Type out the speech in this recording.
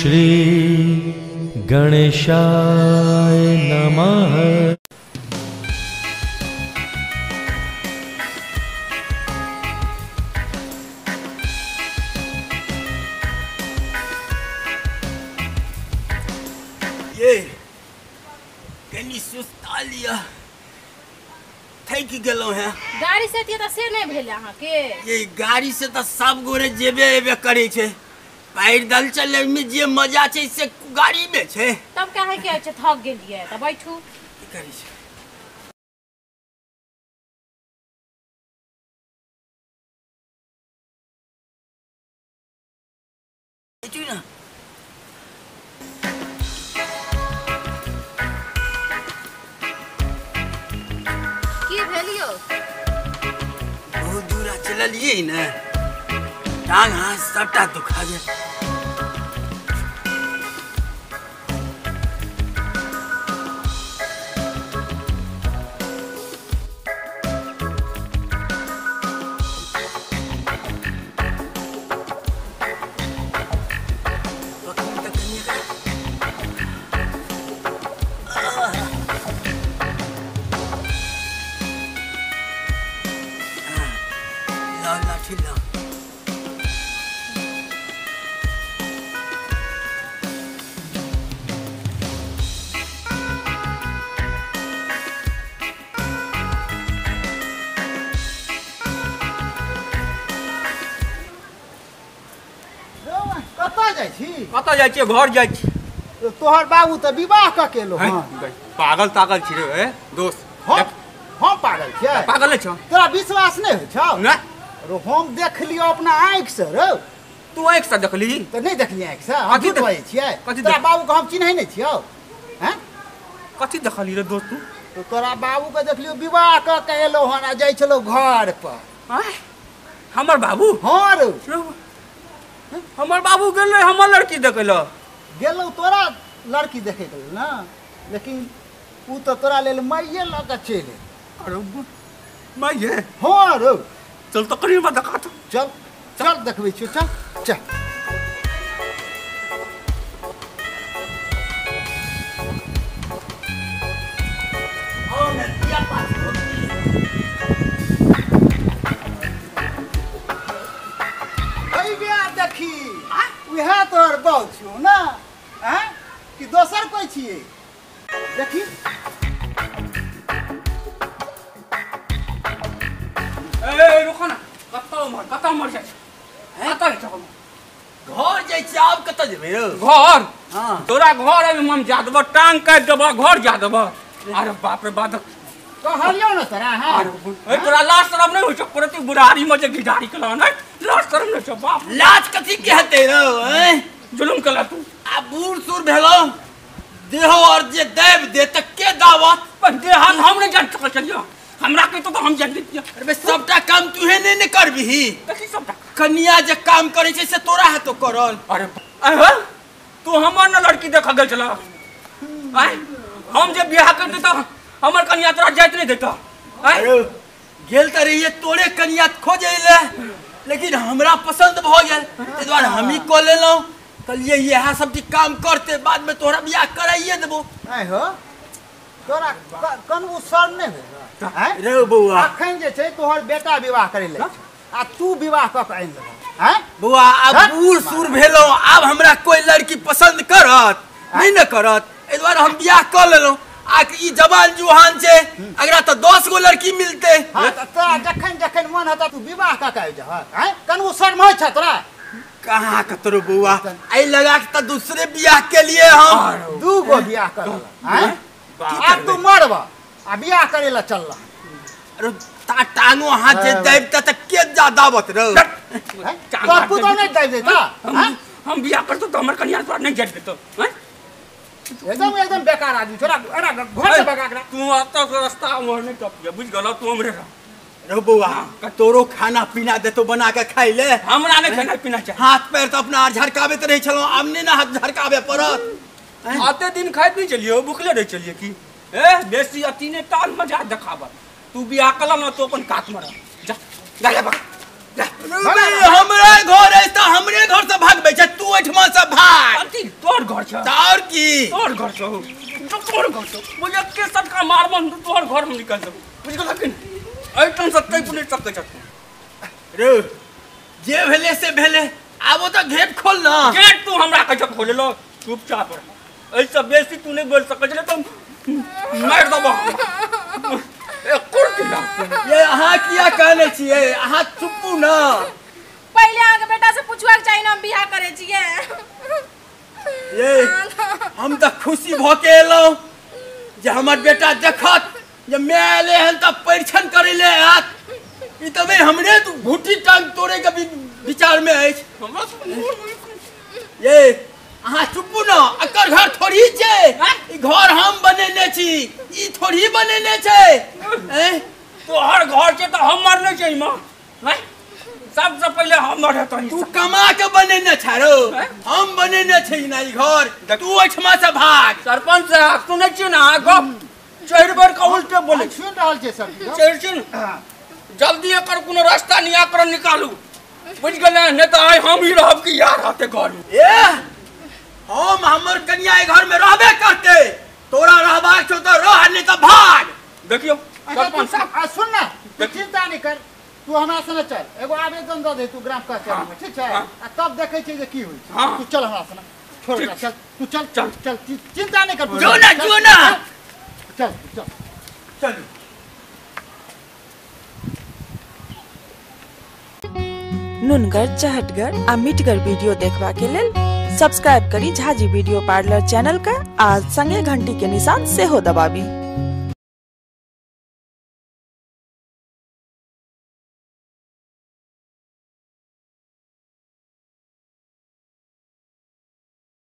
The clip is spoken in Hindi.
श्री गणेशाय नमः। ये कनी सुस्ता लिया थक गेलो है। गाड़ी से से नहीं भेल अहाँ के। ये गाड़ी से तो सब गोरे जेबे एबे करे छे, पैदल चले में जे मजा छे से गाड़ी में छे। तब काहे के छै थक गेलिए त बैठू की करी छे। बैठू ना। की भेलियो? बहुत दूर चलिए ना, टांग हाथ सबटा दुखा गया। कत जाइ छी? घर जाइ छी। तोहर बाबू तो विवाह क केलो। पागल तागल छी रे दोस्त। हम पागल छियै? पागल छ। तोरा विश्वास नहीं हो छौ? ना रो हम देख लियो अपना आँख से रो। तू आँख से देखली? तो नहीं देखली आँख से? हम झूठ कहै छियै? तोरा बाबू के हम चिन्है नहीं छियौ? हैं? कथि देखली रे दोस्त तू? तो तोरा बाबू के देखलियो विवाह क के एलो हन आ जाइ छलो घर पर। हमर बाबू? हां रो। हमर बाबू गेलै हमर लड़की देखे ला। गेलो तोरा लड़की देखे गेल ना, लेकिन ऊ तो तोरा लेल माइये ल के चले। अरे माइये? हां रो। चल तो करीब देखा तो। चल चल देखबै छियो, चल चल। देखी वह तोहर बहु छियो ना, हैं कि दोसर कोई छिए? देखी ए रुको ना, कत मर जाय है? कत छ? घर जाइ छी। आब कत जेबै रे? घर? हां तोरा घर अभी हम जा देबो, टांग काट देबो, घर जा देबो। अरे बाप रे बाप कहलियो ना तोरा। हां ए तोरा लाज शरम नहीं हो छ? प्रति बुढ़ारी में जे गिधारी कला ना, लाज शरम नहीं छ? बाप लाज कथी कहते रे? जुलुम कला तू। आ बूढ़ सूर भेलो, देहो और जे देव दे त के दावत? पर दे हम नहीं जान सक चलियो। हमरा के तो हम जान लिया। अरे सबटा काम तूहे नहीं करबही। देखी सबटा कन्या जे काम करे छे से तोरा है तो करल। अरे तू हमर न लड़की देख गेल चला। आय हम जे बियाह कर देता हमर कन्या तोरा जाइत नहीं देता। अरे गेल त रहिए तोरे कन्या खोजे ले, लेकिन हमरा पसंद भ गेल ते द्वारा हम ही को लेलो। कहलिए यह सब काम करते बाद में तोरा बियाह कराइए देबो। आय हो तोरा कनबू शर्म नहीं भेल? हैं रे बौआ, अखन जे छै तोहर बेटा विवाह करे ले आ तू विवाह क के आइन लेबो। हैं बौआ अब बूढ़ सूर भेलो, अब हमरा कोई लड़की पसंद करत नहीं न करत, ए द्वारा हम बियाह कर लेलो। आ ई जवान जुहान छे, अगर तो 10 गो लड़की मिलते। हां त तोरा जखन जखन मन हता तू विवाह क के आइ जा। हैं कनबू शर्म होइ छ तोरा? कहाँ कतरो बौआ, आई लगा के त दूसरे बियाह के लिए हम दू गो बियाह कर ल। हैं अब तू मरबा आ बियाह करे ला चल ला। अरे ता टांगो हाथ जे देब त के जा दावत रे? तो पुतो नहीं दे देता? हम बियाह करतो तो हमर कन्या तोरा नहीं जात देतो। हैं एकदम एकदम बेकार आदमी छोरा। अरे घर से भगा के तू आता तो रास्ता मोर नहीं टप बुझ गलो तू हमरे रे बौआ। तोरो खाना पीना देतो बना के खाई ले। हमरा नहीं खाना पीना चाहिए। हाथ पैर तो अपना झरकाबे रहे छलो, आब नहीं ना हाथ झरकाबे पड़त। आते दिन खाए नहीं चलिए, भूखले नहीं चलिए की? ए बेसी अति ने टाल मजा देखाबा। तू बियाह कला ना तो अपन काट मार जा जा बा। हमरा घर है तो हमरे घर से भागबे छ, तू ओठमा से भाग। की तोहर घर से हो तो तोहर घर से मुझे के सटका मारबन तो तोहर घर में निकल जाओ बुझ गेल कि ऐठन से कई पुलिस तक के छत रे जे भेले से भेले आबो तो गेट खोल ना गेट तू हमरा कह खोले लो चुपचाप रह ऐसा बेसी तू नहीं बोल सके तो मार दबो ए कुर्किला ये अहाँ किया कहने छिए अहाँ चुप्पू ना पहले आगे बेटा से पूछवा के चाहिए ना बियाह करे छिए ये हम तो खुशी भ के एलौ जे हमर बेटा देखत जे मैं एले हन त परीक्षण करे ले आत ई तबे हमरे तू भूटी टांग तोड़े के विचार में है ये अहाँ चुप्पू ना अकर घर थोड़ी छे ई घर हम बनेने छी ई थोड़ी बनेने छे तोहर घर से तो हम मरने चाहिए मां हैं सबसे पहले हम मरे तो तू कमा के बनेने छारो हम बनेने छै ना ई घर तू ओठमा से भाग सरपंच साहब सुनै छी ना गप चारि बार का उल्टे बोले सुन रहल छै सर चारि छी जल्दी एकर कोनो रास्ता निराकरण निकालू बुझ गेलै नै त आइ हम ही रहब कि यार रहते घर में ए हम हमर कन्या ए घर में रहबे करते तोरा रहबाक छौ त रह नै त भाग देखियो सरपंच साहब सुन ना तू चिंता नहीं कर तू हमरा संगे चल एगो आवेदन दे दे तू ग्राम कचहरी में ठीक छै आ तब देखै छै जे की होय छै तू चल हमरा संगे छोड़ दे चल तू चल चल चल चिंता नहीं कर जो ना चल चल चल नुनगर चहटगर आ मिटगर वीडियो देखबा के लेल सब्सक्राइब करी झाजी वीडियो पार्लर चैनल का आ संगे घंटी के निशान से हो दबाबी।